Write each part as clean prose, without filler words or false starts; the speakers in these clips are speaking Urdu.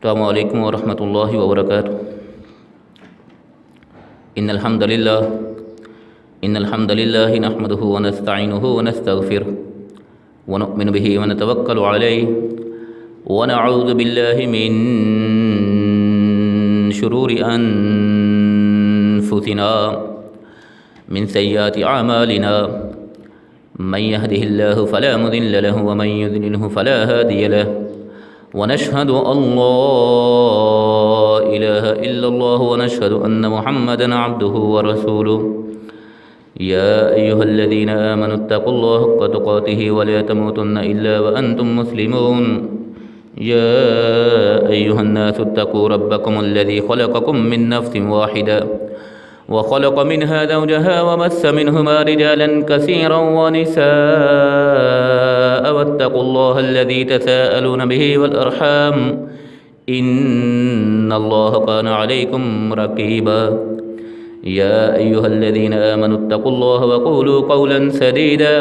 السلام علیکم ورحمۃ اللہ وبرکاتہ۔ ان الحمد للہ نحمده ونستعینه ونستغفره ونؤمن به ونتوکل علیہ ونعوذ باللہ من شرور انفسنا من سیئات اعمالنا من يهده الله فلا مضل له ومن يضلله فلا هادي له ونشهد أن لا إله إلا الله ونشهد أن محمدا عبده ورسوله يا أيها الذين آمنوا اتقوا الله حق تقاته ولا تموتن إلا وأنتم مسلمون يا أيها الناس اتقوا ربكم الذي خلقكم من نفس واحدة وخلق منها زوجها وبث منهما رجالا كثيرا ونساء واتقوا الله الذي تساءلون به والأرحام إن الله كان عليكم رقيبا يا أيها الذين آمنوا اتقوا الله وقولوا قولا سديدا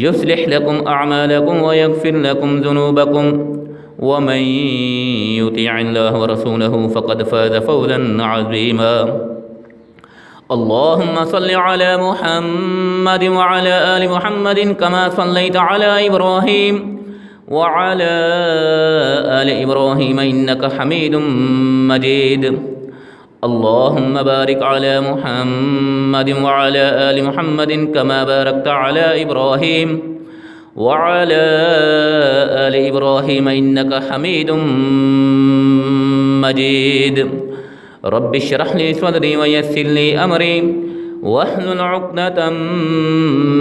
يصلح لكم أعمالكم ويغفر لكم ذنوبكم ومن يطع الله ورسوله فقد فاز فوزا عظيما اللهم صل على محمد وعلى آل محمد كما صليت على إبراهيم وعلى آل إبراهيم إنك حميد مجيد اللهم بارك على محمد وعلى آل محمد كما باركت على إبراهيم وعلى آل إبراهيم إنك حميد مجيد رب اشرح لي صدري ويسر لي أمري واحلل عقدة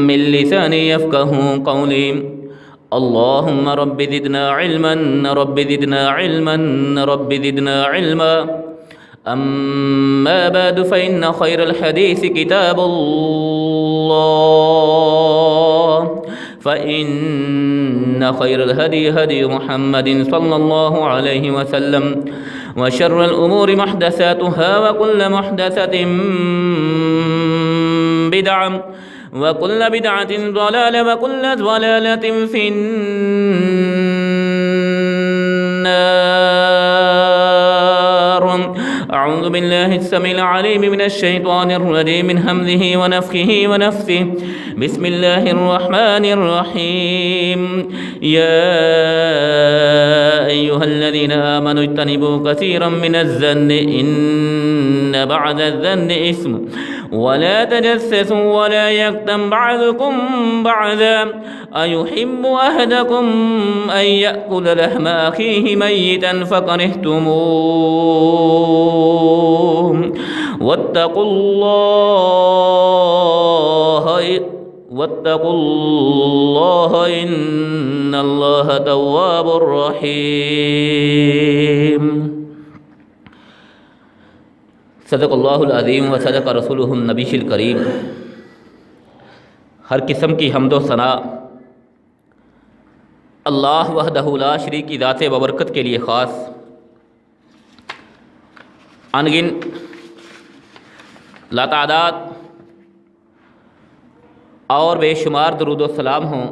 من لساني يفقهوا قولي اللهم رب زدنا علما رب زدنا علما رب زدنا علما أما بعد فإن خير الحديث كتاب الله فإن خير الهدي هدي محمد صلى الله عليه وسلم وشر الأمور محدثاتها وكل محدثة بدعة وكل بدعة ضلالة وكل ضلالة في النار أعوذ بالله السميع العليم من الشيطان الرجيم من همزه ونفخه ونفثه بسم الله الرحمن الرحيم يا أيها الذين آمنوا اجتنبوا كثيرا من الظن إن بعض الظن إثم ولا تجسسوا ولا يغتب بعضكم بعضا أيحب أحدكم أن يأكل لحم أخيه ميتا فكرهتموه واتقوا الله إن الله تواب رحيم صدق اللہ العظیم و صدق رسولہ النبی الکریم۔ ہر قسم کی حمد و ثنا اللہ وحدہ لا شریک کی ذات ببرکت کے لیے خاص، انگن لاتعداد اور بے شمار درود و سلام ہوں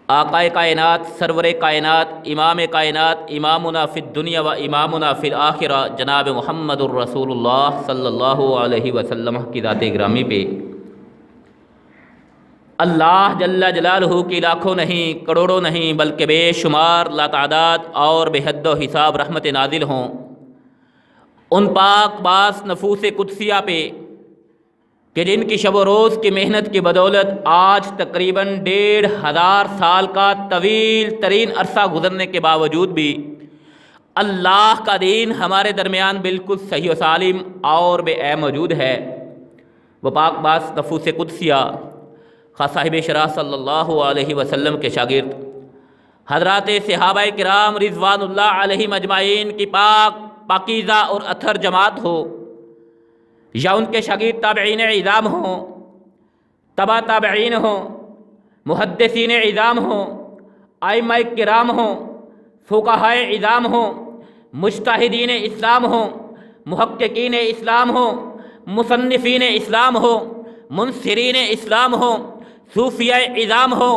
آقائے کائنات، سرور کائنات، امام کائنات، امامنا فی الدنیا و امامنا فی الآخرہ جناب محمد الرسول اللہ صلی اللہ علیہ وسلم کی ذات گرامی پہ اللہ جل جلالہ کی لاکھوں نہیں، کروڑوں نہیں، بلکہ بے شمار لاتعداد اور بے حد و حساب رحمت نازل ہوں ان پاک باس نفوس قدسیہ پہ کہ جن کی شب و روز کی محنت کی بدولت آج تقریباً 1500 سال کا طویل ترین عرصہ گزرنے کے باوجود بھی اللہ کا دین ہمارے درمیان بالکل صحیح و سالم اور بے عیب موجود ہے۔ وہ پاک باس نفوس قدسیہ خاص صاحب شرح صلی اللہ علیہ وسلم کے شاگرد حضرات صحابہ کرام رضوان اللہ علیہم اجمعین کی پاکیزہ اور اطہر جماعت ہو، یا ان کے شاگرد تابعین عظام ہوں، تبع تابعین ہوں، محدثین عظام ہوں، ائمہ کرام ہوں، فقہاء عظام ہوں، مجتہدین اسلام ہوں، محققین اسلام ہوں، مصنفین اسلام ہوں، منصرین اسلام ہوں، صوفیہ اعظام ہوں،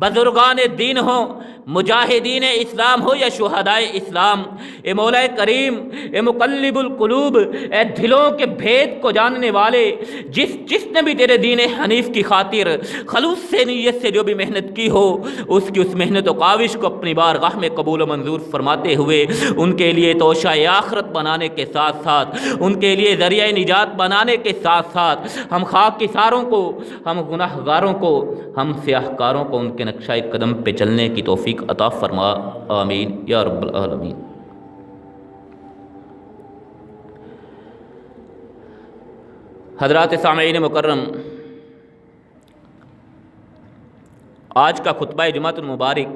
بزرگان دین ہوں، مجاہدین اسلام ہو یا شہدائے اسلام، اے مولا کریم، اے مقلب القلوب، اے دلوں کے بھید کو جاننے والے، جس نے بھی تیرے دین حنیف کی خاطر خلوص سے نیت سے جو بھی محنت کی ہو، اس کی اس محنت و کاوش کو اپنی بارگاہ میں قبول و منظور فرماتے ہوئے ان کے لیے توشہ آخرت بنانے کے ساتھ ساتھ، ان کے لیے ذریعہ نجات بنانے کے ساتھ ساتھ، ہم خاکساروں کو، ہم گناہ گاروں کو، ہم سیاہ کاروں کو ان کے نقشہ قدم پہ چلنے کی توفیق عطا فرما، آمین یا رب العالمین۔ حضرات سامعین مکرم، آج کا خطبہ جمعۃ المبارک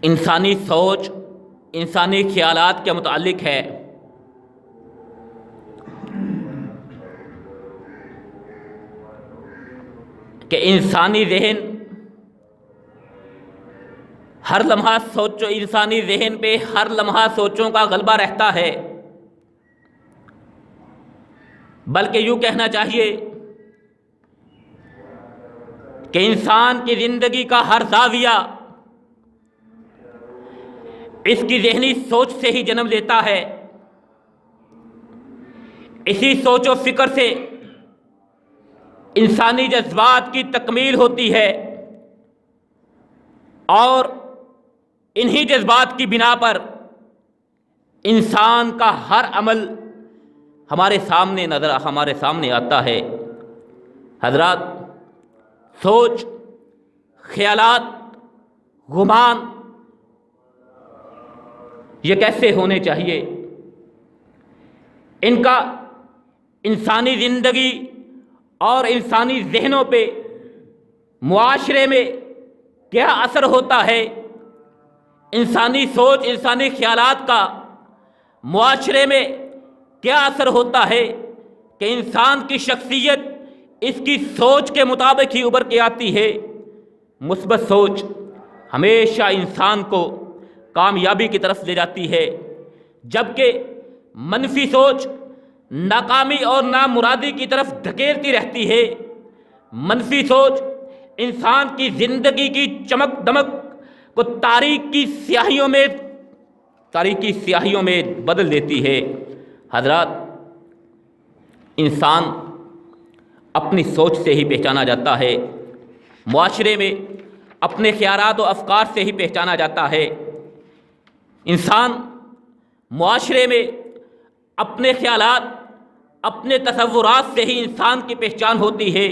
انسانی سوچ، انسانی خیالات کے متعلق ہے۔ کہ انسانی ذہن ہر لمحہ انسانی ذہن پہ ہر لمحہ سوچوں کا غلبہ رہتا ہے، بلکہ یوں کہنا چاہیے کہ انسان کی زندگی کا ہر زاویہ اس کی ذہنی سوچ سے ہی جنم لیتا ہے۔ اسی سوچ و فکر سے انسانی جذبات کی تکمیل ہوتی ہے، اور انہی جذبات کی بنا پر انسان کا ہر عمل ہمارے سامنے آتا ہے۔ حضرات، سوچ، خیالات، گمان یہ کیسے ہونے چاہیے؟ ان کا انسانی زندگی اور انسانی ذہنوں پہ، معاشرے میں کیا اثر ہوتا ہے؟ انسانی سوچ، انسانی خیالات کا معاشرے میں کیا اثر ہوتا ہے کہ انسان کی شخصیت اس کی سوچ کے مطابق ہی ابھر کے آتی ہے۔ مثبت سوچ ہمیشہ انسان کو کامیابی کی طرف لے جاتی ہے، جبکہ منفی سوچ ناکامی اور نامرادی کی طرف دھکیلتی رہتی ہے۔ منفی سوچ انسان کی زندگی کی چمک دمک کو تاریکی سیاہیوں میں بدل دیتی ہے۔ حضرات، انسان اپنی سوچ سے ہی پہچانا جاتا ہے، معاشرے میں اپنے خیالات و افکار سے ہی پہچانا جاتا ہے۔ انسان معاشرے میں اپنے خیالات، اپنے تصورات سے ہی انسان کی پہچان ہوتی ہے،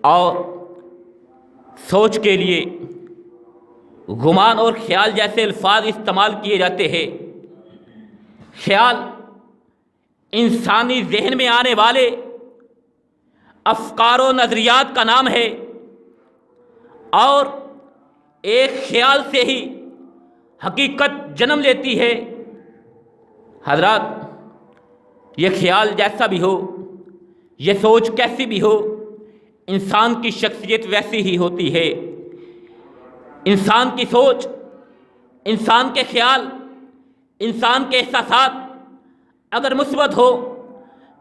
اور سوچ کے لیے گمان اور خیال جیسے الفاظ استعمال کیے جاتے ہیں۔ خیال انسانی ذہن میں آنے والے افکار و نظریات کا نام ہے، اور ایک خیال سے ہی حقیقت جنم لیتی ہے۔ حضرات، یہ خیال جیسا بھی ہو، یہ سوچ کیسی بھی ہو، انسان کی شخصیت ویسی ہی ہوتی ہے۔ انسان کی سوچ، انسان کے خیال، انسان کے احساسات اگر مثبت ہو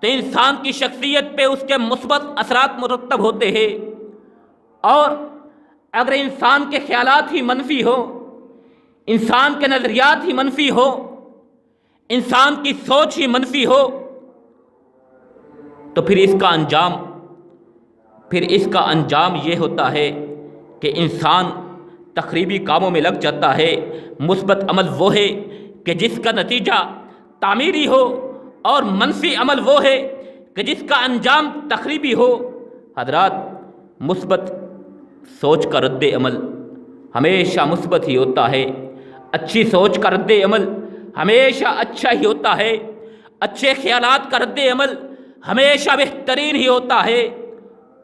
تو انسان کی شخصیت پہ اس کے مثبت اثرات مرتب ہوتے ہیں، اور اگر انسان کے خیالات ہی منفی ہو، انسان کے نظریات ہی منفی ہو، انسان کی سوچ ہی منفی ہو، تو پھر اس کا انجام یہ ہوتا ہے کہ انسان تخریبی کاموں میں لگ جاتا ہے۔ مثبت عمل وہ ہے کہ جس کا نتیجہ تعمیری ہو، اور منفی عمل وہ ہے کہ جس کا انجام تخریبی ہو۔ حضرات، مثبت سوچ کا رد عمل ہمیشہ مثبت ہی ہوتا ہے، اچھی سوچ کا رد عمل ہمیشہ اچھا ہی ہوتا ہے، اچھے خیالات کا رد عمل ہمیشہ بہترین ہی ہوتا ہے،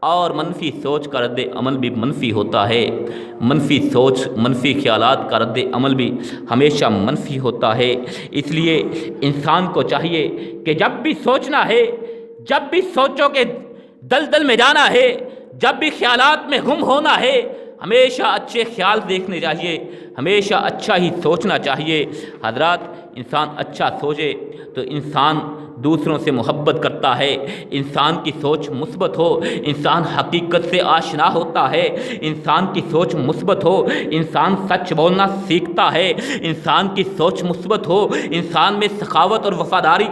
اور منفی سوچ کا رد عمل بھی منفی ہوتا ہے۔ منفی سوچ، منفی خیالات کا رد عمل بھی ہمیشہ منفی ہوتا ہے۔ اس لیے انسان کو چاہیے کہ جب بھی سوچنا ہے، جب بھی سوچوں کے دلدل میں جانا ہے، جب بھی خیالات میں گم ہونا ہے، ہمیشہ اچھے خیال دیکھنے چاہیے، ہمیشہ اچھا ہی سوچنا چاہیے۔ حضرات، انسان اچھا سوچے تو انسان دوسروں سے محبت کرتا ہے، انسان کی سوچ مثبت ہو، انسان حقیقت سے آشنا ہوتا ہے، انسان کی سوچ مثبت ہو، انسان سچ بولنا سیکھتا ہے، انسان کی سوچ مثبت ہو، انسان میں سخاوت اور وفاداری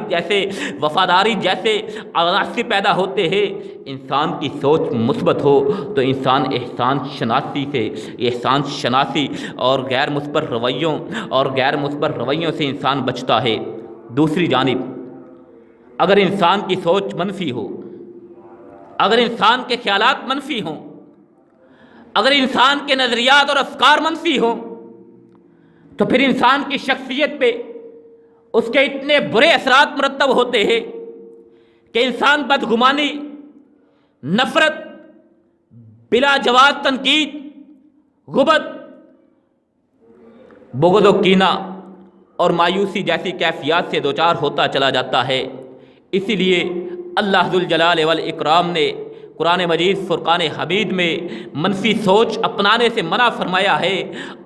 جیسے عناصر پیدا ہوتے ہیں، انسان کی سوچ مثبت ہو تو انسان احسان شناسی اور غیر مثبت رویوں سے انسان بچتا ہے۔ دوسری جانب اگر انسان کی سوچ منفی ہو، اگر انسان کے خیالات منفی ہوں، اگر انسان کے نظریات اور افکار منفی ہوں، تو پھر انسان کی شخصیت پہ اس کے اتنے برے اثرات مرتب ہوتے ہیں کہ انسان بدگمانی، نفرت، بلا جواز تنقید، غبط، بغض و کینہ اور مایوسی جیسی کیفیات سے دوچار ہوتا چلا جاتا ہے۔ اسی لیے اللہ ذوالجلال والاکرام نے قرآن مجید فرقان حمید میں منفی سوچ اپنانے سے منع فرمایا ہے۔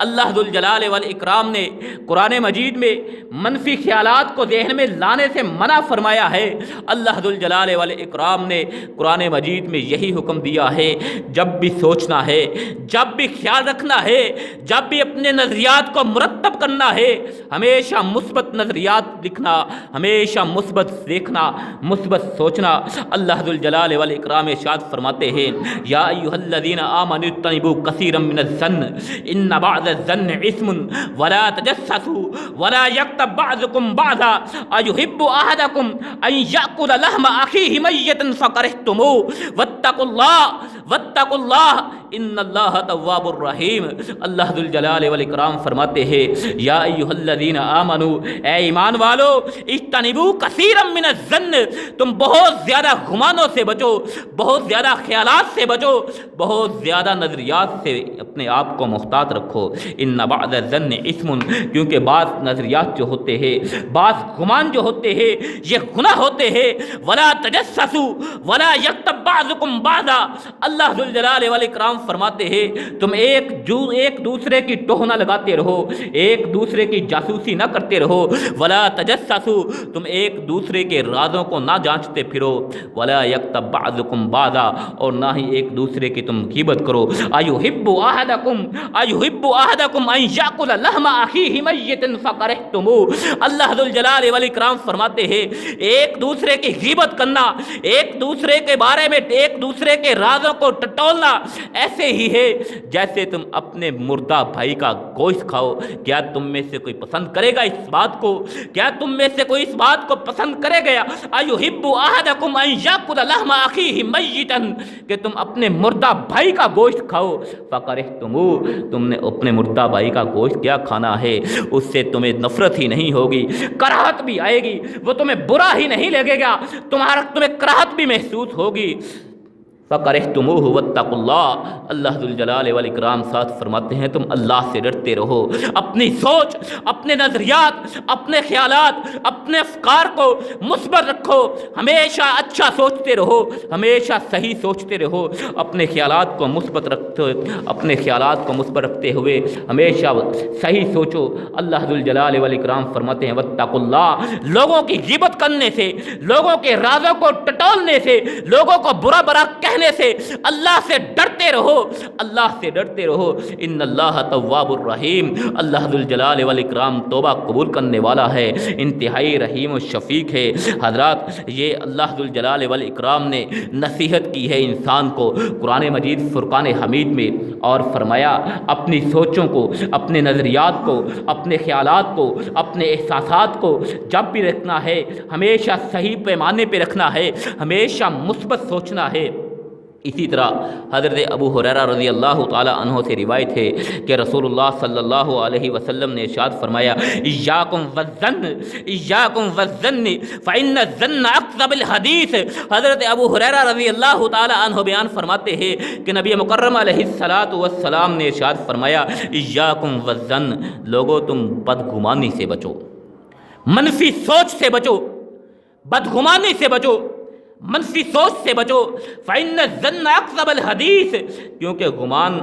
اللہ ذوالجلال والاکرام نے قرآن مجید میں منفی خیالات کو ذہن میں لانے سے منع فرمایا ہے۔ اللہ ذوالجلال والاکرام نے قرآن مجید میں یہی حکم دیا ہے، جب بھی سوچنا ہے، جب بھی خیال رکھنا ہے، جب بھی اپنے نظریات کو مرتب کرنا ہے، ہمیشہ مثبت نظریات لکھنا، ہمیشہ مثبت دیکھنا، مثبت سوچنا۔ اللہ ذوالجلال والاکرام ارشاد فرماتے ہیں، یا ایھا الذین آمنوا اجتنبوا کثیرا من الظن ان بعض الظن اثم ولا تجسسوا ولا یغتب بعضکم بعضا ایحب احدکم ان یأکل لحم اخیہ میتا فکرہتموہ واتقوا اللہ ان اللہ تواب الرحیم۔ اللہ ذوالجلال والاکرام فرماتے ہیں، یا ایھا الذین آمنوا، اے ایمان والو، اجتنبوا کثیرا من الظن، تم بہت زیادہ گمانوں سے بچو، بہت زیادہ خیالات سے بچو، بہت زیادہ نظریات سے اپنے آپ کو محتاط رکھو۔ ان بعض الظن اثم، کیونکہ بعض نظریات جو ہوتے ہیں، بعض گمان جو ہوتے ہیں، یہ گناہ ہوتے ہیں۔ ولا تجسسوا ولا یغتب بعضکم بعضا، اللہ ذوالجلال والاکرام فرماتے ہیں، تم ایک دوسرے کی ٹوہ نہ لگاتے رہو، ایک دوسرے کی جاسوسی نہ کرتے رہو۔ ولا تجسسوا، تم ایک دوسرے کے رازوں کو نہ جانچتے پھرو۔ ولا یغتب بعضکم بعضا، اور نہ ہی ایک دوسرے کی تم غیبت کرو۔ ایحب احدکم ان یأکل لحم اخیہ میتا فکرہتموہ، اللہ ذوالجلال والاکرام فرماتے ہیں، ایک دوسرے کی غیبت کرنا، ایک دوسرے کے بارے میں ایک دوسرے کے رازوں کو ٹٹولنا ایسے ہی ہے جیسے تم اپنے مردہ بھائی کا گوشت کھاؤ۔ کیا تم میں سے کوئی پسند کرے گا اس بات کو؟ کیا تم میں سے کوئی اس بات کو پسند کرے گا؟ ایحب احدکم ان یأکل لحم اخیہ میتا، کہ تم اپنے مردہ بھائی کا گوشت کھاؤ۔ فکرہتموہ، تم نے اپنے مردہ بھائی کا گوشت کیا کھانا ہے، اس سے تمہیں نفرت ہی نہیں ہوگی، کراہت بھی آئے گی، وہ تمہیں برا ہی نہیں لگے گا، تمہیں کراہت بھی محسوس ہوگی۔ فکرہتموہ واتقوا اللہ، اللہ ذوالجلال والاکرام ساتھ فرماتے ہیں، تم اللہ سے ڈرتے رہو، اپنی سوچ، اپنے نظریات، اپنے خیالات، اپنے افکار کو مثبت رکھو، ہمیشہ اچھا سوچتے رہو، ہمیشہ صحیح سوچتے رہو، اپنے خیالات کو مثبت رکھتے ہوئے ہمیشہ صحیح سوچو۔ اللہ ذوالجلال والاکرام فرماتے ہیں، واتقوا اللہ، لوگوں کی غیبت کرنے سے، لوگوں کے رازوں کو ٹٹولنے سے، لوگوں کو برا برا کہنے سے اللہ سے ڈرتے رہو، اللہ سے ڈرتے رہو۔ ان اللہ تواب الرحیم، اللہ ذوالجلال والاکرام توبہ قبول کرنے والا ہے، انتہائی رحیم و شفیق ہے۔ حضرات، یہ اللہ ذوالجلال والاکرام نے نصیحت کی ہے انسان کو قرآن مجید فرقان حمید میں، اور فرمایا اپنی سوچوں کو، اپنے نظریات کو، اپنے خیالات کو، اپنے احساسات کو جب بھی رکھنا ہے ہمیشہ صحیح پیمانے پہ رکھنا ہے، ہمیشہ مثبت سوچنا ہے۔ اسی طرح حضرت ابو ہریرہ رضی اللہ تعالی عنہ سے روایت ہے کہ رسول اللہ صلی اللہ علیہ وسلم نے ارشاد فرمایا، ایاکم والظن فإن الظن اکذب الحدیث۔ حضرت ابو ہریرہ رضی اللہ تعالی عنہ بیان فرماتے ہیں کہ نبی مکرم علیہ الصلاۃ والسلام نے ارشاد فرمایا، ایاکم والظن، لوگو تم بدگمانی سے بچو، منفی سوچ سے بچو، بدگمانی سے بچو، منفی سوچ سے بچو۔ فإن الظن اکذب الحدیث، کیونکہ گمان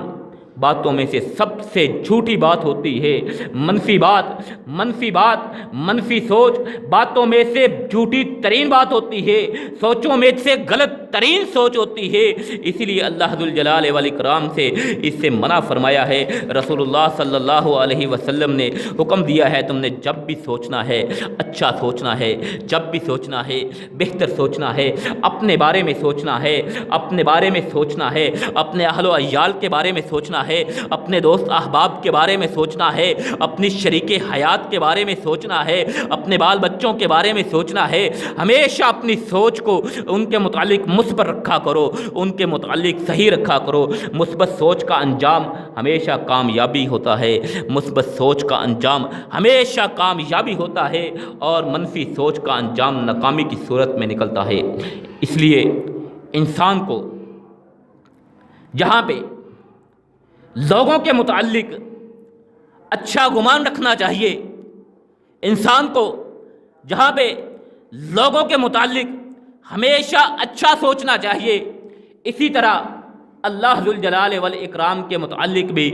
باتوں میں سے سب سے جھوٹی بات ہوتی ہے منفی بات، منفی سوچ باتوں میں سے جھوٹی ترین بات ہوتی ہے، سوچوں میں سے غلط ترین سوچ ہوتی ہے۔ اسی لیے اللہ ذوالجلال والاکرام سے اس سے منع فرمایا ہے۔ رسول اللہ صلی اللہ علیہ وسلم نے حکم دیا ہے تم نے جب بھی سوچنا ہے اچھا سوچنا ہے، جب بھی سوچنا ہے بہتر سوچنا ہے، اپنے بارے میں سوچنا ہے، اپنے بارے میں سوچنا ہے، اپنے اہل و عیال کے بارے میں سوچنا ہے، اپنے دوست احباب کے بارے میں سوچنا ہے، اپنی شریک حیات کے بارے میں سوچنا ہے، اپنے بال بچوں کے بارے میں سوچنا ہے۔ ہمیشہ اپنی سوچ کو ان کے متعلق مثبت رکھا کرو، ان کے متعلق صحیح رکھا کرو۔ مثبت سوچ کا انجام ہمیشہ کامیابی ہوتا ہے، مثبت سوچ کا انجام ہمیشہ کامیابی ہوتا ہے، اور منفی سوچ کا انجام ناکامی کی صورت میں نکلتا ہے۔ اس لیے انسان کو جہاں پہ لوگوں کے متعلق اچھا گمان رکھنا چاہیے، انسان کو جہاں پہ لوگوں کے متعلق ہمیشہ اچھا سوچنا چاہیے، اسی طرح اللہ ذوالجلال والاکرام کے متعلق بھی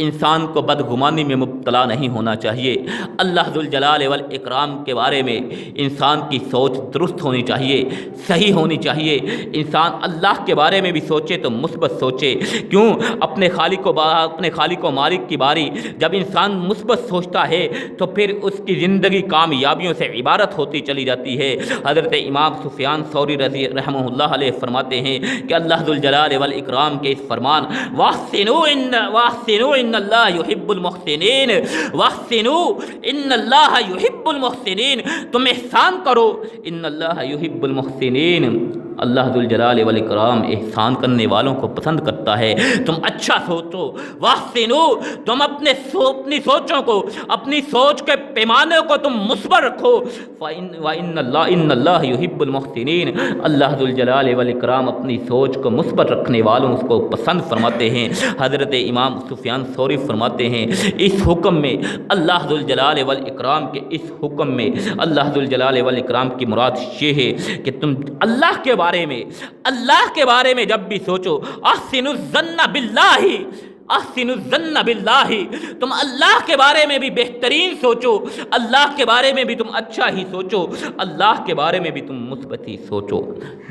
انسان کو بدگمانی میں مبتلا نہیں ہونا چاہیے۔ اللہ ذوالجلال والاکرام کے بارے میں انسان کی سوچ درست ہونی چاہیے، صحیح ہونی چاہیے۔ انسان اللہ کے بارے میں بھی سوچے تو مثبت سوچے، کیوں؟ اپنے خالق و مالک کی باری جب انسان مثبت سوچتا ہے تو پھر اس کی زندگی کامیابیوں سے عبارت ہوتی چلی جاتی ہے۔ حضرت امام سفیان ثوری رضی رحمہ اللہ علیہ فرماتے ہیں کہ اللہ ذوالجلال والاکرام کے اس فرمان وَأَحْسِنُوا ان اللہ یحب المحسنین، وَأَحْسِنُوا ان اللہ یحب المحسنین، تم احسان کرو، ان اللہ یحب المحسنین، اللہ ذوالجلال والاکرام احسان کرنے والوں کو پسند کرتا ہے۔ تم اچھا سوچو، وَأَحْسِنُوا، تم اپنی سوچوں کو، اپنی سوچ کے پیمانے کو تم مثبت رکھو، ان اللہ یحب المحسنین، اللہ ذوالجلال والاکرام اپنی سوچ کو مثبت رکھنے والوں کو پسند فرماتے ہیں۔ حضرت امام سفیان ثوری فرماتے ہیں اس حکم میں اللہ ذوالجلال والاکرام کے اس حکم میں اللہ ذوالجلال والاکرام کی مراد یہ ہے کہ تم اللہ کے بارے میں جب بھی سوچو، احسنوا الظن باللہ، احسنوا الظن باللہ، تم اللہ کے بارے میں بھی بہترین سوچو، اللہ کے بارے میں بھی تم اچھا ہی سوچو، اللہ کے بارے میں بھی تم مثبت ہی سوچو۔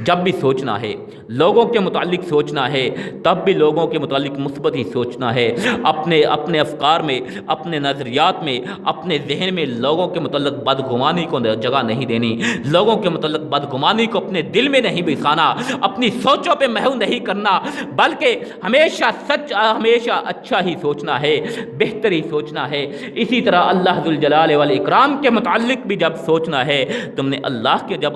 جب بھی سوچنا ہے لوگوں کے متعلق سوچنا ہے تب بھی لوگوں کے متعلق مثبت ہی سوچنا ہے، اپنے افکار میں، اپنے نظریات میں، اپنے ذہن میں لوگوں کے متعلق بدگمانی کو جگہ نہیں دینی، لوگوں کے متعلق بدگمانی کو اپنے دل میں نہیں بسانا، اپنی سوچوں پہ محو نہیں کرنا، بلکہ ہمیشہ اچھا ہی سوچنا ہے، بہتر ہی سوچنا ہے۔ اسی طرح اللہ ذوالجلال والاکرام کے متعلق بھی جب سوچنا ہے تم نے اللہ کے، جب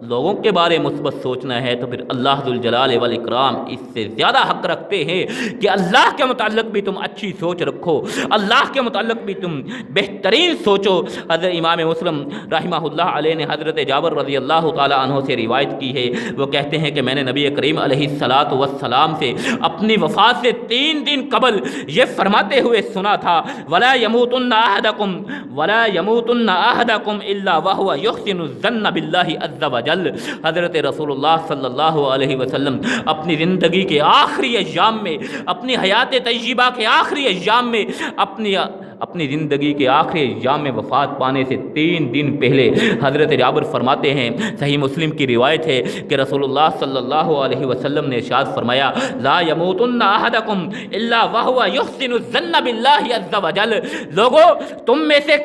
لوگوں کے بارے مثبت سوچنا ہے تو پھر اللہ ذوالجلال والاکرام اس سے زیادہ حق رکھتے ہیں کہ اللہ کے متعلق بھی تم اچھی سوچ رکھو، اللہ کے متعلق بھی تم بہترین سوچو۔ حضرت امام مسلم رحمہ اللہ علیہ نے حضرت جابر رضی اللہ تعالی عنہ سے روایت کی ہے، وہ کہتے ہیں کہ میں نے نبی کریم علیہ الصلاۃ والسلام سے اپنی وفات سے 3 دن قبل یہ فرماتے ہوئے سنا تھا، وَلَا يَمُوتُنَّ أَحَدَكُمْ إِلَّا وَهُوَ يُحْسِنُ الظَّنَّ بِاللَّهِ عَزَّ وَجَلَّ۔ حضرت رسول اللہ صلی اللہ علیہ وسلم اپنی زندگی کے آخری ایام میں، اپنی حیات طیبہ کے آخری ایام میں، اپنی زندگی کے آخری ایام میں وفات پانے سے 3 دن پہلے حضرت جابر فرماتے ہیں، صحیح مسلم کی روایت ہے کہ رسول اللہ صلی اللہ علیہ وسلم نے ارشاد فرمایا، لا يموتن احدکم الا وهو يحسن الظن باللہ عز وجل۔ لوگو تم میں سے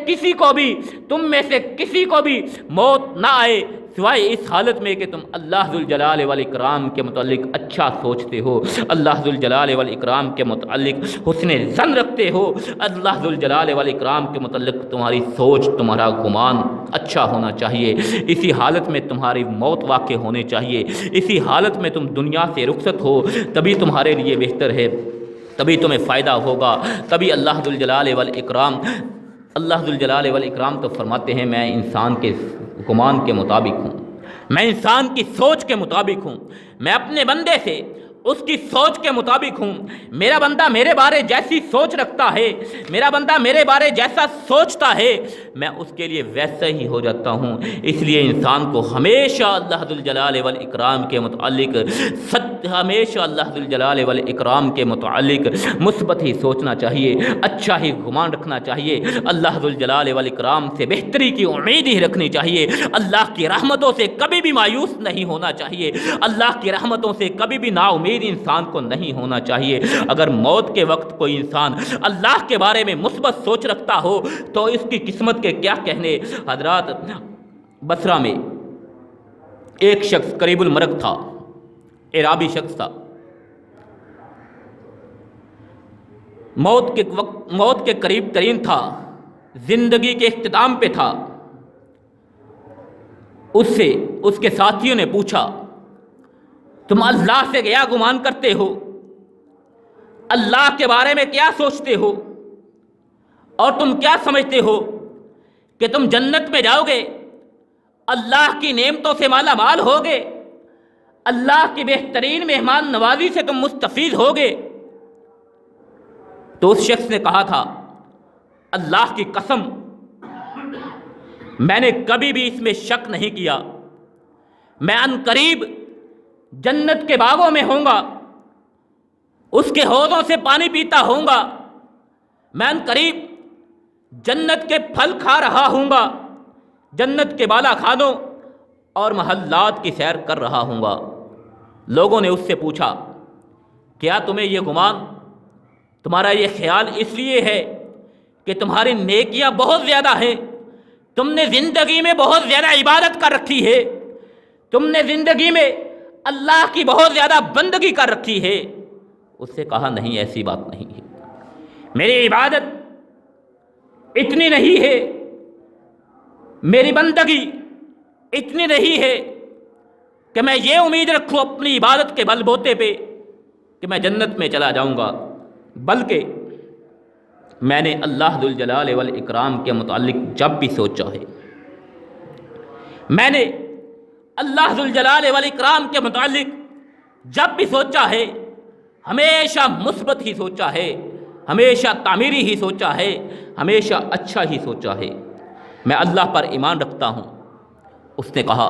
کسی کو بھی موت نہ آئے سوائے اس حالت میں کہ تم اللہ ذوالجلال والاکرام کے متعلق اچھا سوچتے ہو، اللہ ذوالجلال والاکرام کے متعلق حسن ظن رکھتے ہو، اللہ ذوالجلال والاکرام کے متعلق تمہاری سوچ، تمہارا گمان اچھا ہونا چاہیے۔ اسی حالت میں تمہاری موت واقع ہونی چاہیے، اسی حالت میں تم دنیا سے رخصت ہو، تبھی تمہارے لیے بہتر ہے، تبھی تمہیں فائدہ ہوگا، تبھی اللہ ذوالجلال والاکرام تو فرماتے ہیں میں انسان کے گمان کے مطابق ہوں، میں انسان کی سوچ کے مطابق ہوں، میں اپنے بندے سے اس کی سوچ کے مطابق ہوں، میرا بندہ میرے بارے جیسی سوچ رکھتا ہے، میرا بندہ میرے بارے جیسا سوچتا ہے، میں اس کے لیے ویسا ہی ہو جاتا ہوں۔ اس لیے انسان کو ہمیشہ اللہ ذوالجلال والاکرام کے متعلق ہمیشہ اللہ ذوالجلال والاکرام کے متعلق مثبت ہی سوچنا چاہیے، اچھا ہی گمان رکھنا چاہیے، اللہ ذوالجلال والاکرام سے بہتری کی امید ہی رکھنی چاہیے، اللہ کی رحمتوں سے کبھی بھی مایوس نہیں ہونا چاہیے، اللہ کی رحمتوں سے کبھی بھی نا امید انسان کو نہیں ہونا چاہیے۔ اگر موت کے وقت کوئی انسان اللہ کے بارے میں مثبت سوچ رکھتا ہو تو اس کی قسمت کے کیا کہنے۔ حضرات، بصرہ میں ایک شخص قریب المرگ تھا، اعرابی شخص تھا، موت کے قریب ترین تھا، زندگی کے اختتام پہ تھا۔ اس سے اس کے ساتھیوں نے پوچھا، تم اللہ سے کیا گمان کرتے ہو؟ اللہ کے بارے میں کیا سوچتے ہو؟ اور تم کیا سمجھتے ہو کہ تم جنت میں جاؤ گے، اللہ کی نعمتوں سے مالا مال ہوگے، اللہ کی بہترین مہمان نوازی سے تم مستفید ہوگے؟ تو اس شخص نے کہا تھا، اللہ کی قسم، میں نے کبھی بھی اس میں شک نہیں کیا، میں عنقریب جنت کے باغوں میں ہوں گا، اس کے حوضوں سے پانی پیتا ہوں گا، میں عنقریب جنت کے پھل کھا رہا ہوں گا، جنت کے بالا خانوں اور محلات کی سیر کر رہا ہوں گا۔ لوگوں نے اس سے پوچھا، کیا تمہیں یہ گمان، تمہارا یہ خیال اس لیے ہے کہ تمہاری نیکیاں بہت زیادہ ہیں، تم نے زندگی میں بہت زیادہ عبادت کر رکھی ہے، تم نے زندگی میں اللہ کی بہت زیادہ بندگی کر رکھی ہے؟ اس سے کہا، نہیں، ایسی بات نہیں ہے، میری عبادت اتنی نہیں ہے، میری بندگی اتنی نہیں ہے کہ میں یہ امید رکھوں اپنی عبادت کے بل بوتے پہ کہ میں جنت میں چلا جاؤں گا، بلکہ میں نے اللہ ذوالجلال والاکرام کے متعلق جب بھی سوچا ہے، میں نے اللہ ذوالجلال والاکرام کے متعلق جب بھی سوچا ہے، ہمیشہ مثبت ہی سوچا ہے، ہمیشہ تعمیری ہی سوچا ہے، ہمیشہ اچھا ہی سوچا ہے۔ میں اللہ پر ایمان رکھتا ہوں۔ اس نے کہا،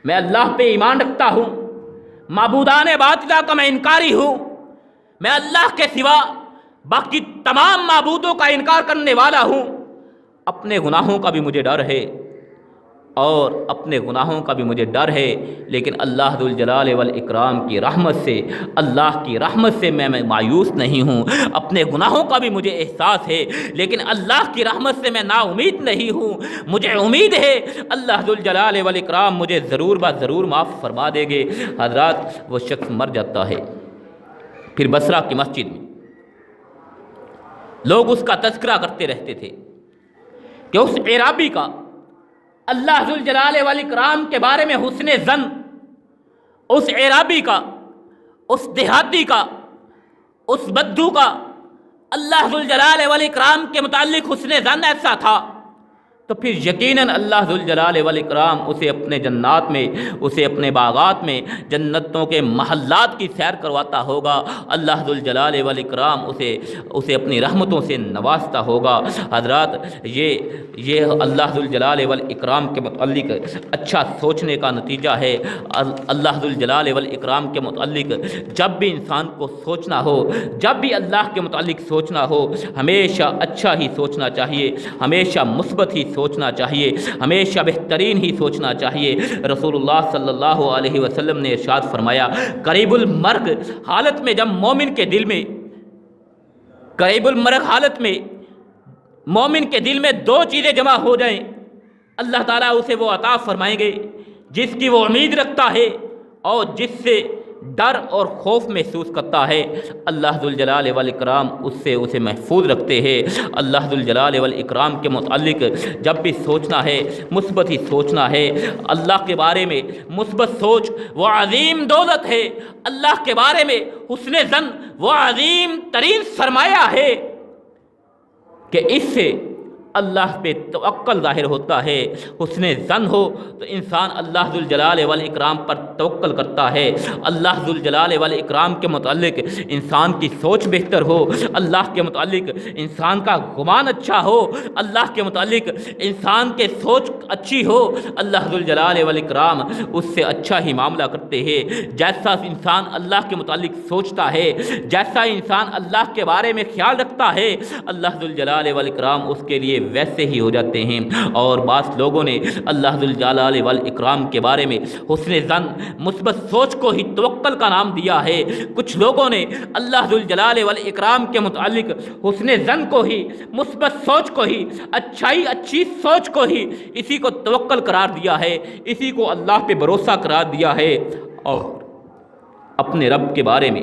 میں اللہ پہ ایمان رکھتا ہوں، معبودان باطلہ کا میں انکاری ہوں، میں اللہ کے سوا باقی تمام معبودوں کا انکار کرنے والا ہوں، اپنے گناہوں کا بھی مجھے ڈر ہے، اور اپنے گناہوں کا بھی مجھے ڈر ہے، لیکن اللہ ذوالجلال والاکرام کی رحمت سے، اللہ کی رحمت سے میں مایوس نہیں ہوں، اپنے گناہوں کا بھی مجھے احساس ہے، لیکن اللہ کی رحمت سے میں نا امید نہیں ہوں، مجھے امید ہے اللہ ذوالجلال والاکرام مجھے ضرور ضرور معاف فرما دے گے۔ حضرات، وہ شخص مر جاتا ہے۔ پھر بصرہ کی مسجد میں لوگ اس کا تذکرہ کرتے رہتے تھے کہ اس اعرابی کا اللہ ذوالجلال والاکرام کے بارے میں حسن ظن، اس اعرابی کا، اس دیہاتی کا، اس بدو کا اللہ ذوالجلال والاکرام کے متعلق حسن ظن ایسا تھا، تو پھر یقیناً اللہ ذوالجلال والاکرام اسے اپنے جنات میں، اسے اپنے باغات میں، جنتوں کے محلات کی سیر کرواتا ہوگا، اللہ ذوالجلال والاکرام اسے اپنی رحمتوں سے نوازتا ہوگا۔ حضرات، یہ اللہ ذوالجلال والاکرام کے متعلق اچھا سوچنے کا نتیجہ ہے۔ اللہ ذوالجلال والاکرام کے متعلق جب بھی انسان کو سوچنا ہو، جب بھی اللہ کے متعلق سوچنا ہو، ہمیشہ اچھا ہی سوچنا چاہیے، ہمیشہ مثبت ہی سوچنا چاہیے، ہمیشہ بہترین ہی سوچنا چاہیے۔ رسول اللہ صلی اللہ علیہ وسلم نے ارشاد فرمایا، قریب المرگ حالت میں، جب مومن کے دل میں، قریب المرگ حالت میں مومن کے دل میں دو چیزیں جمع ہو جائیں، اللہ تعالیٰ اسے وہ عطا فرمائیں گے جس کی وہ امید رکھتا ہے اور جس سے ڈر اور خوف محسوس کرتا ہے۔ اللہ ذوالجلال والاکرام اس سے اسے محفوظ رکھتے ہیں۔ اللہ ذوالجلال والاکرام کے متعلق جب بھی سوچنا ہے، مثبت ہی سوچنا ہے۔ اللہ کے بارے میں مثبت سوچ وہ عظیم دولت ہے، اللہ کے بارے میں حسن ظن وہ عظیم ترین سرمایہ ہے کہ اس سے اللہ پہ توکل ظاہر ہوتا ہے، حسن ظن ہو تو انسان اللہ ذوالجلال والاکرام پر توکل کرتا ہے، اللہ ذوالجلال والاکرام کے متعلق انسان کی سوچ بہتر ہو، اللہ کے متعلق انسان کا گمان اچھا ہو، اللہ کے متعلق انسان کے سوچ اچھی ہو، اللہ ذوالجلال والاکرام اس سے اچھا ہی معاملہ کرتے ہیں۔ جیسا انسان اللہ کے متعلق سوچتا ہے، جیسا انسان اللہ کے بارے میں خیال رکھتا ہے، اللہ ذوالجلال والاکرام اس کے لیے ویسے ہی ہو جاتے ہیں۔ اور بعض لوگوں نے اللہ ذوالجلال والاکرام کے بارے میں حسن ظن، مثبت سوچ کو ہی توکل کا نام دیا ہے۔ کچھ لوگوں نے اللہ ذوالجلال والاکرام کے متعلق حسن ظن کو ہی، مثبت سوچ کو ہی، اچھی سوچ کو ہی اسی کو توکل قرار دیا ہے، اسی کو اللہ پہ بھروسہ قرار دیا ہے، اور اپنے رب کے بارے میں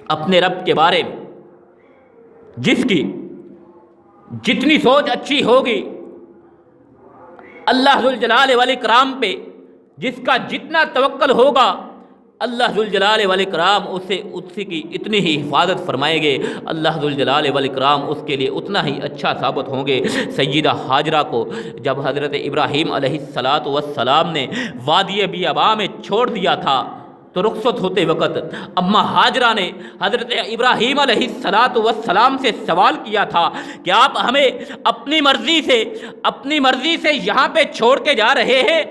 اپنے رب کے بارے میں جس کی جتنی سوچ اچھی ہوگی، اللہ ذوالجلال والاکرام پہ جس کا جتنا توکل ہوگا، اللہ ذوالجلال والاکرام اسی کی اتنی ہی حفاظت فرمائیں گے، اللہ ذوالجلال والاکرام اس کے لیے اتنا ہی اچھا ثابت ہوں گے۔ سیدہ حاجرہ کو جب حضرت ابراہیم علیہ السلام نے وادی بیاباں میں چھوڑ دیا تھا تو رخصت ہوتے وقت اماں حاجرہ نے حضرت ابراہیم علیہ السلام سے سوال کیا تھا کہ آپ ہمیں اپنی مرضی سے یہاں پہ چھوڑ کے جا رہے ہیں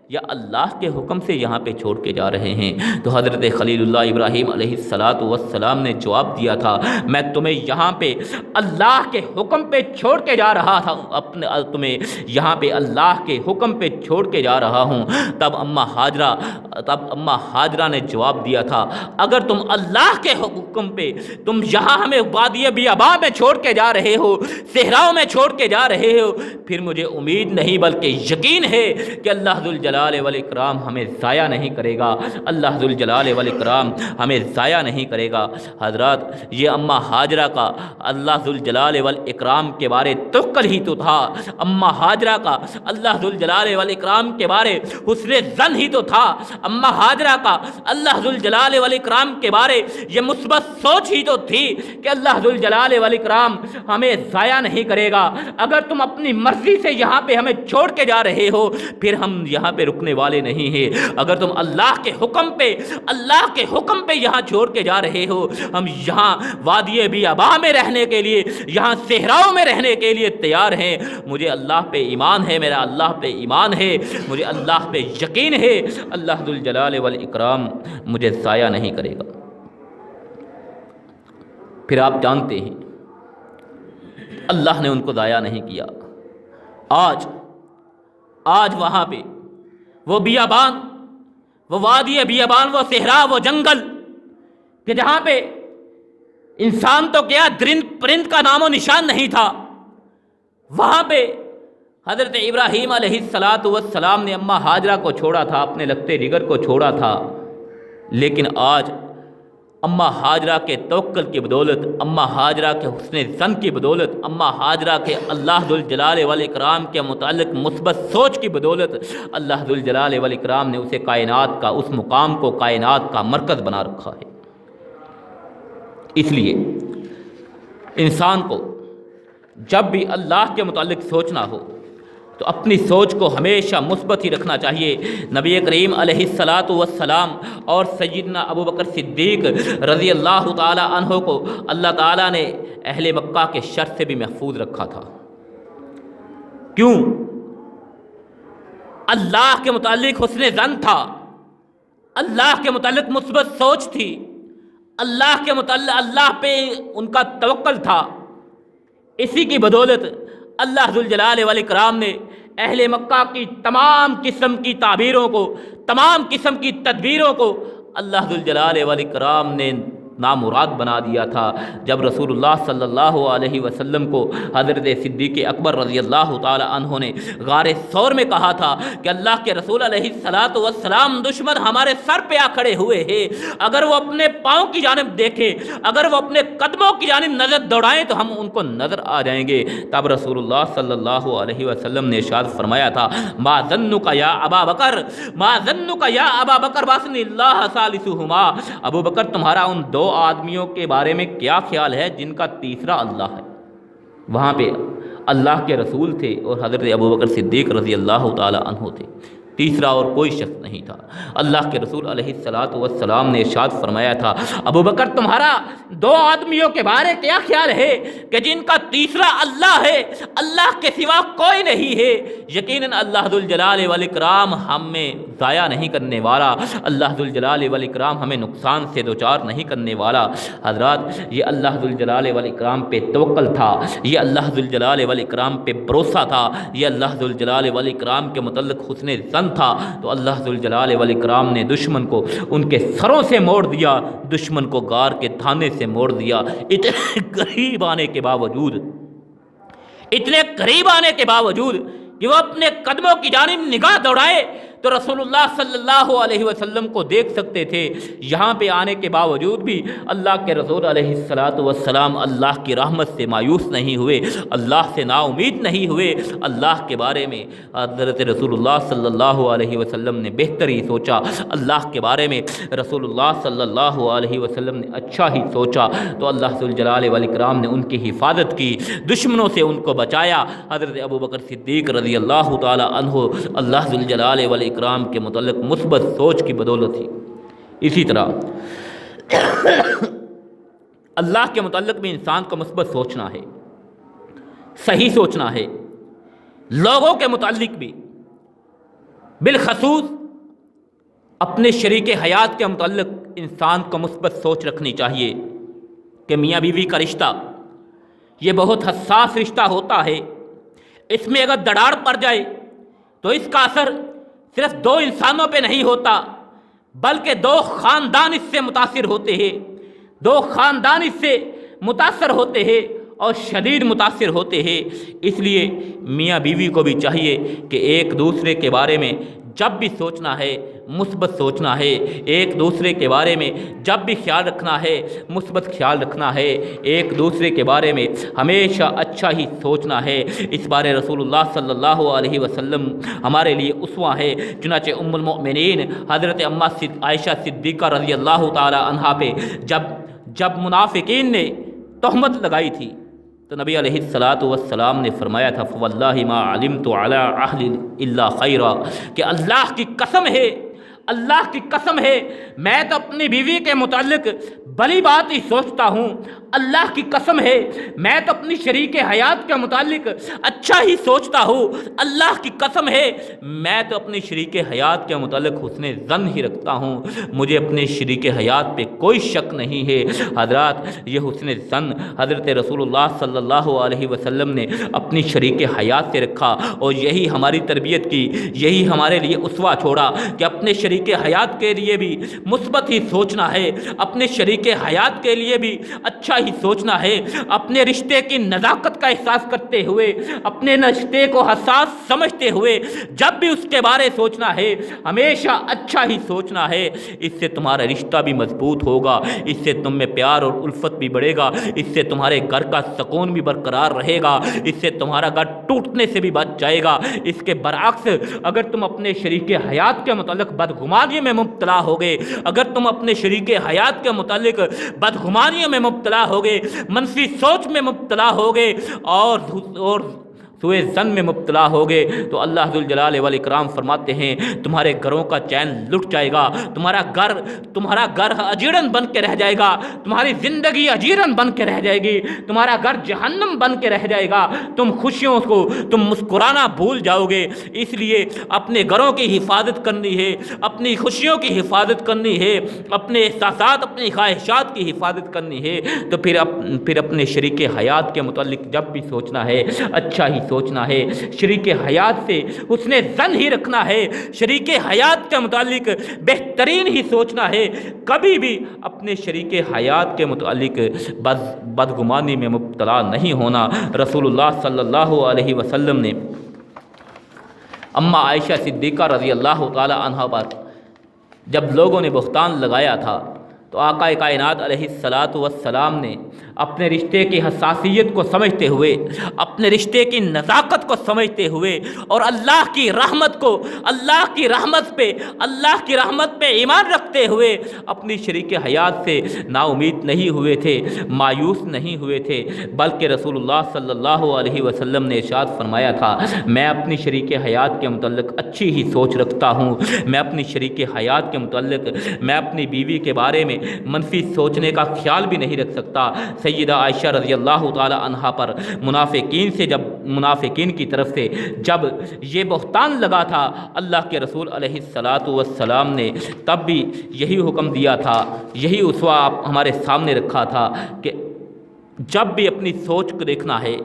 یا اللہ کے حکم سے یہاں پہ چھوڑ کے جا رہے ہیں؟ تو حضرت خلیل اللہ ابراہیم علیہ السلام نے جواب دیا تھا، میں تمہیں یہاں پہ اللہ کے حکم پہ چھوڑ کے جا رہا تھا، تمہیں یہاں پہ اللہ کے حکم پہ چھوڑ کے جا رہا ہوں۔ تب اماں حاجرہ نے جواب دیا تھا، اگر تم اللہ کے حکم پہ تم یہاں ہمیں وادی بیاباں میں چھوڑ کے جا رہے ہو، صحراؤں میں چھوڑ کے جا رہے ہو، پھر مجھے امید نہیں بلکہ یقین ہے کہ اللہ ذوالجلال والاکرام ہمیں ضائع نہیں کرے گا، اللہ ذوالجلال والاکرام ہمیں ضائع نہیں کرے گا۔ حضرات، یہ اماں حاجرہ کا اللہ ذوالجلال والاکرام کے بارے توکل ہی تو تھا، اماں حاجرہ کا اللہ ذوالجلال والاکرام کے بارے حسن ظن ہی تو تھا، اماں حاجرہ کا اللہ ذوالجلال والاکرام کے بارے یہ مثبت سوچ ہی تو تھی کہ اللہ ذوالجلال والاکرام ہمیں ضائع نہیں کرے گا۔ اگر تم اپنی مرضی سے یہاں پہ ہمیں چھوڑ کے جا رہے ہو، پھر ہم یہاں پہ رکنے والے نہیں ہیں۔ اگر تم اللہ کے حکم پہ یہاں چھوڑ کے جا رہے ہو، ہم یہاں وادی بیاباں میں رہنے کے لیے، یہاں صحراؤں میں رہنے کے لیے تیار ہیں۔ مجھے اللہ پہ ایمان ہے، میرا اللہ پہ ایمان ہے، مجھے اللہ پہ یقین ہے، اللہ ذوالجلال والاکرام مجھے ضائع نہیں کرے گا۔ پھر آپ جانتے ہیں اللہ نے ان کو ضائع نہیں کیا۔ آج وہاں پہ وہ بیابان، وہ وادی بیابان، وہ صحرا، وہ جنگل کہ جہاں پہ انسان تو کیا درند پرند کا نام و نشان نہیں تھا، وہاں پہ حضرت ابراہیم علیہ السلام نے اماں حاجرہ کو چھوڑا تھا، اپنے لگتے جگر کو چھوڑا تھا، لیکن آج اماں حاجرہ کے توکل کی بدولت، اماں حاجرہ کے حسن ظن کی بدولت، اماں حاجرہ کے اللہ ذوالجلال والاکرام کے متعلق مثبت سوچ کی بدولت، اللہ ذوالجلال والاکرام نے اسے کائنات کا، اس مقام کو کائنات کا مرکز بنا رکھا ہے۔ اس لیے انسان کو جب بھی اللہ کے متعلق سوچنا ہو تو اپنی سوچ کو ہمیشہ مثبت ہی رکھنا چاہیے۔ نبی کریم علیہ السلام اور سیدنا ابو بکر صدیق رضی اللہ تعالی عنہ کو اللہ تعالیٰ نے اہل مکہ کے شر سے بھی محفوظ رکھا تھا۔ کیوں؟ اللہ کے متعلق حسن ظن تھا، اللہ کے متعلق مثبت سوچ تھی، اللہ کے متعلق اللہ پہ ان کا توکل تھا۔ اسی کی بدولت اللہ ذوالجلال والاکرام نے اہل مکہ کی تمام قسم کی تعبیروں کو، تمام قسم کی تدبیروں کو اللہ ذوالجلال والاکرام نے نامراد بنا دیا تھا۔ جب رسول اللہ صلی اللہ علیہ وسلم کو حضرت صدیق اکبر رضی اللہ تعالی عنہ نے غار ثور میں کہا تھا کہ اللہ کے رسول علیہ السلام دشمن ہمارے سر پہ آ کھڑے ہوئے ہیں، اگر وہ اپنے پاؤں کی جانب دیکھیں، اگر وہ اپنے قدموں کی جانب نظر دوڑائیں تو ہم ان کو نظر آ جائیں گے۔ تب رسول اللہ صلی اللہ علیہ وسلم نے ارشاد فرمایا تھا، ما ظنک یا ابا بکر، ما ظنک یا ابا بکر باسن اللہ ثالثہما، ابو بکر تمہارا ان دو آدمیوں کے بارے میں کیا خیال ہے جن کا تیسرا اللہ ہے؟ وہاں پہ اللہ کے رسول تھے اور حضرت ابوبکر صدیق رضی اللہ تعالی عنہ تھے، تیسرا اور کوئی شخص نہیں تھا۔ اللہ کے رسول علیہ الصلاۃ والسلام نے ارشاد فرمایا تھا، ابوبکر تمہارا دو آدمیوں کے بارے کیا خیال ہے کہ جن کا تیسرا اللہ ہے، اللہ کے سوا کوئی نہیں ہے، یقیناً اللہ ذوالجلال والاکرام ہمیں ضائع نہیں کرنے والا، اللہ ذوالجلال والاکرام ہمیں نقصان سے دوچار نہیں کرنے والا۔ حضرات، یہ اللہ ذوالجلال والاکرام پہ توکل تھا، یہ اللہ ذوالجلال والاکرام پہ بھروسہ تھا، یہ اللہ ذوالجلال والاکرام کے متعلق حسن ظن تھا، تو اللہ ذوالجلال والاکرام نے دشمن کو ان کے سروں سے موڑ دیا، دشمن کو غار کے تھانے سے موڑ دیا۔ اتنے قریب آنے کے باوجود، اتنے قریب آنے کے باوجود کہ وہ اپنے قدموں کی جانب نگاہ دوڑائے تو رسول اللہ صلی اللہ علیہ وسلم کو دیکھ سکتے تھے، یہاں پہ آنے کے باوجود بھی اللہ کے رسول علیہ السلام اللہ کی رحمت سے مایوس نہیں ہوئے، اللہ سے نا امید نہیں ہوئے۔ اللہ کے بارے میں حضرت رسول اللہ صلی اللہ علیہ وسلم نے بہتر ہی سوچا، اللہ کے بارے میں رسول اللہ صلی اللہ علیہ وسلم نے اچھا ہی سوچا، تو اللہ ذوالجلال والاکرام نے ان کی حفاظت کی، دشمنوں سے ان کو بچایا۔ حضرت ابوبکر صدیق رضی اللہ تعالی عنہ اللہ ذوالجلال والاکرام کے متعلق مثبت سوچ کی بدولت تھی۔ اسی طرح اللہ کے متعلق بھی انسان کو مثبت سوچنا ہے، صحیح سوچنا ہے۔ لوگوں کے متعلق بھی، بالخصوص اپنے شریک حیات کے متعلق انسان کو مثبت سوچ رکھنی چاہیے کہ میاں بیوی کا رشتہ یہ بہت حساس رشتہ ہوتا ہے، اس میں اگر دراڑ پڑ جائے تو اس کا اثر صرف دو انسانوں پہ نہیں ہوتا، بلکہ دو خاندان اس سے متاثر ہوتے ہیں، دو خاندان اس سے متاثر ہوتے ہیں اور شدید متاثر ہوتے ہیں۔ اس لیے میاں بیوی کو بھی چاہیے کہ ایک دوسرے کے بارے میں جب بھی سوچنا ہے مثبت سوچنا ہے، ایک دوسرے کے بارے میں جب بھی خیال رکھنا ہے مثبت خیال رکھنا ہے، ایک دوسرے کے بارے میں ہمیشہ اچھا ہی سوچنا ہے۔ اس بارے رسول اللہ صلی اللہ علیہ وسلم ہمارے لیے اسوہ ہے۔ چنانچہ ام المؤمنین حضرت اماں عائشہ صدیقہ رضی اللہ تعالی عنہا پہ جب منافقین نے تہمت لگائی تھی تو نبی علیہ السلام نے فرمایا تھا، فواللہ ما علمت علی اہل الا خیرا، کہ اللہ کی قسم ہے، اللہ کی قسم ہے، میں تو اپنی بیوی کے متعلق بھلی بات ہی سوچتا ہوں، اللہ کی قسم ہے میں تو اپنی شریک حیات کے متعلق اچھا ہی سوچتا ہوں، اللہ کی قسم ہے میں تو اپنی شریک حیات کے متعلق حسن ظن ہی رکھتا ہوں، مجھے اپنے شریک حیات پہ کوئی شک نہیں ہے۔ حضرات، یہ حسن ظن حضرت رسول اللہ صلی اللہ علیہ وسلم نے اپنی شریک حیات سے رکھا، اور یہی ہماری تربیت کی، یہی ہمارے لیے اسوہ چھوڑا کہ اپنے شریک حیات کے لیے بھی مثبت ہی سوچنا ہے، اپنے شریک حیات کے لیے بھی اچھا ہی سوچنا ہے، اپنے رشتے کی نزاکت کا احساس کرتے ہوئے، اپنے رشتے کو حساس سمجھتے ہوئے جب بھی اس کے بارے سوچنا ہے ہمیشہ اچھا ہی سوچنا ہے۔ اس سے تمہارا رشتہ بھی مضبوط ہوگا، اس سے تم میں پیار اور الفت بھی بڑھے گا، اس سے تمہارے گھر کا سکون بھی برقرار رہے گا، اس سے تمہارا گھر ٹوٹنے سے بھی بچ جائے گا۔ اس کے برعکس اگر تم اپنے شریک حیات کے متعلق بدگمانی میں مبتلا ہوگے، اگر تم اپنے شریک حیات کے متعلق بدگمانیوں میں مبتلا ہوگے، منفی سوچ میں مبتلا ہوگے اور سوء ظن میں مبتلا ہوگے، تو اللہ ذوالجلال والاکرام فرماتے ہیں تمہارے گھروں کا چین لٹ جائے گا، تمہارا گھر اجیرن بن کے رہ جائے گا، تمہاری زندگی اجیرن بن کے رہ جائے گی، تمہارا گھر جہنم بن کے رہ جائے گا، تم خوشیوں کو تم مسکرانا بھول جاؤ گے۔ اس لیے اپنے گھروں کی حفاظت کرنی ہے، اپنی خوشیوں کی حفاظت کرنی ہے، اپنے احساسات اپنی خواہشات کی حفاظت کرنی ہے، تو پھر اپنے شریک حیات کے متعلق جب بھی سوچنا ہے اچھا ہی سوچنا ہے، شریک حیات سے حسن ظن ہی رکھنا ہے، شریک حیات کے متعلق بہترین ہی سوچنا ہے، کبھی بھی اپنے شریک حیات کے متعلق بدگمانی میں مبتلا نہیں ہونا۔ رسول اللہ صلی اللہ علیہ وسلم نے اماں عائشہ صدیقہ رضی اللہ تعالی عنہا پر جب لوگوں نے بہتان لگایا تھا تو آقا کائنات علیہ الصلاۃ والسلام نے اپنے رشتے کی حساسیت کو سمجھتے ہوئے، اپنے رشتے کی نزاکت کو سمجھتے ہوئے اور اللہ کی رحمت پہ ایمان رکھتے ہوئے اپنی شریک حیات سے نا امید نہیں ہوئے تھے، مایوس نہیں ہوئے تھے، بلکہ رسول اللہ صلی اللہ علیہ وسلم نے ارشاد فرمایا تھا، میں اپنی شریک حیات کے متعلق اچھی ہی سوچ رکھتا ہوں، میں اپنی شریک حیات کے متعلق، میں اپنی بیوی کے بارے میں منفی سوچنے کا خیال بھی نہیں رکھ سکتا۔ سیدہ عائشہ رضی اللہ تعالی عنہا پر منافقین کی طرف سے جب یہ بہتان لگا تھا، اللہ کے رسول علیہ الصلاۃ والسلام نے تب بھی یہی حکم دیا تھا، یہی اسوہ ہمارے سامنے رکھا تھا کہ جب بھی اپنی سوچ کو دیکھنا ہے،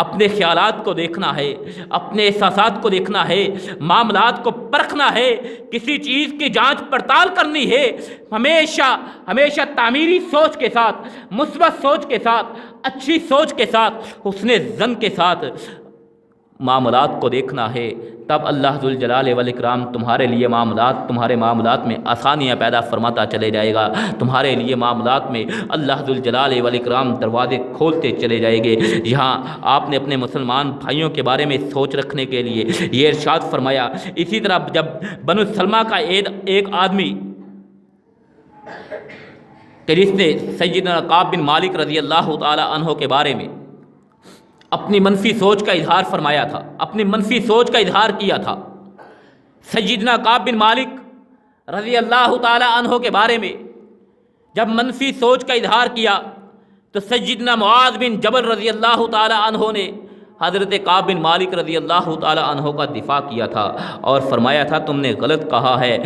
اپنے خیالات کو دیکھنا ہے، اپنے احساسات کو دیکھنا ہے، معاملات کو پرکھنا ہے، کسی چیز کی جانچ پڑتال کرنی ہے، ہمیشہ تعمیری سوچ کے ساتھ، مثبت سوچ کے ساتھ، اچھی سوچ کے ساتھ، حسن ظن کے ساتھ معاملات کو دیکھنا ہے، تب اللہ ذوالجلال والاکرام تمہارے معاملات میں آسانیاں پیدا فرماتا چلے جائے گا، تمہارے لیے معاملات میں اللہ ذوالجلال والاکرام دروازے کھولتے چلے جائیں گے۔ یہاں آپ نے اپنے مسلمان بھائیوں کے بارے میں سوچ رکھنے کے لیے یہ ارشاد فرمایا۔ اسی طرح جب بنو سلمہ کا ایک آدمی کہ جس نے سیدنا کعب بن مالک رضی اللہ تعالی عنہ کے بارے میں اپنی منفی سوچ کا اظہار فرمایا تھا، اپنی منفی سوچ کا اظہار کیا تھا، سیدنا کعب بن مالک رضی اللہ تعالی عنہ کے بارے میں جب منفی سوچ کا اظہار کیا تو سیدنا معاذ بن جبل رضی اللہ تعالی عنہ نے حضرت کعب بن مالک رضی اللہ تعالی عنہ کا دفاع کیا تھا اور فرمایا تھا، تم نے غلط کہا ہے،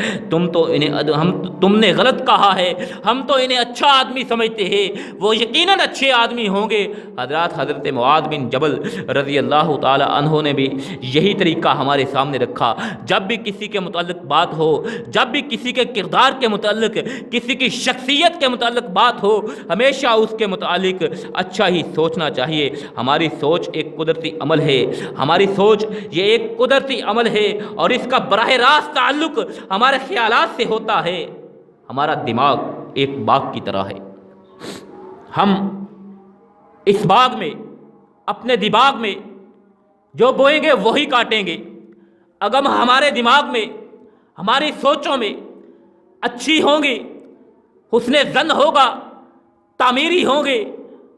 تم نے غلط کہا ہے، ہم تو انہیں اچھا آدمی سمجھتے ہیں، وہ یقیناً اچھے آدمی ہوں گے۔ حضرت معاذ بن جبل رضی اللہ تعالی عنہ نے بھی یہی طریقہ ہمارے سامنے رکھا، جب بھی کسی کے متعلق بات ہو، جب بھی کسی کے کردار کے متعلق، کسی کی شخصیت کے متعلق بات ہو، ہمیشہ اس کے متعلق اچھا ہی سوچنا چاہیے۔ ہماری سوچ ایک قدرتی عمل ہے، ہماری سوچ یہ ایک قدرتی عمل ہے اور اس کا براہ راست تعلق ہمارے خیالات سے ہوتا ہے۔ ہمارا دماغ ایک باغ کی طرح ہے، ہم اس باغ میں، اپنے دماغ میں جو بوئیں گے وہی کاٹیں گے۔ اگر ہمارے دماغ میں، ہماری سوچوں میں اچھی ہوں گی، حسن ظن ہوگا، تعمیری ہوں گے،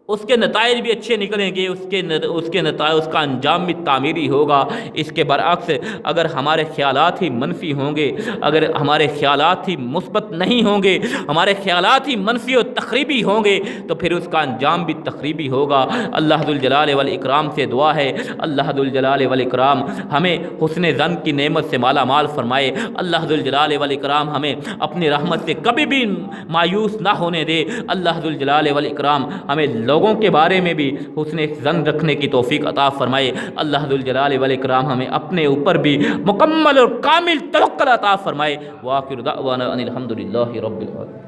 اس کے نتائج بھی اچھے نکلیں گے، اس کا انجام بھی تعمیری ہوگا۔ اس کے برعکس اگر ہمارے خیالات ہی منفی ہوں گے، اگر ہمارے خیالات ہی مثبت نہیں ہوں گے، ہمارے خیالات ہی منفی و تخریبی ہوں گے تو پھر اس کا انجام بھی تخریبی ہوگا۔ اللہ ذوالجلال والاکرام سے دعا ہے، اللہ ذوالجلال والاکرام ہمیں حسن ظن کی نعمت سے مالا مال فرمائے، اللہ ذوالجلال والاکرام ہمیں اپنی رحمت سے کبھی بھی مایوس نہ ہونے دے، اللہ ذوالجلال والاکرام ہمیں لوگوں کے بارے میں بھی حسن ظن رکھنے کی توفیق عطا فرمائے، اللہ ذوالجلال والاکرام ہمیں اپنے اوپر بھی مکمل اور کامل توکل عطا فرمائے۔ وآخر دعوانا ان الحمد للہ رب العالمین۔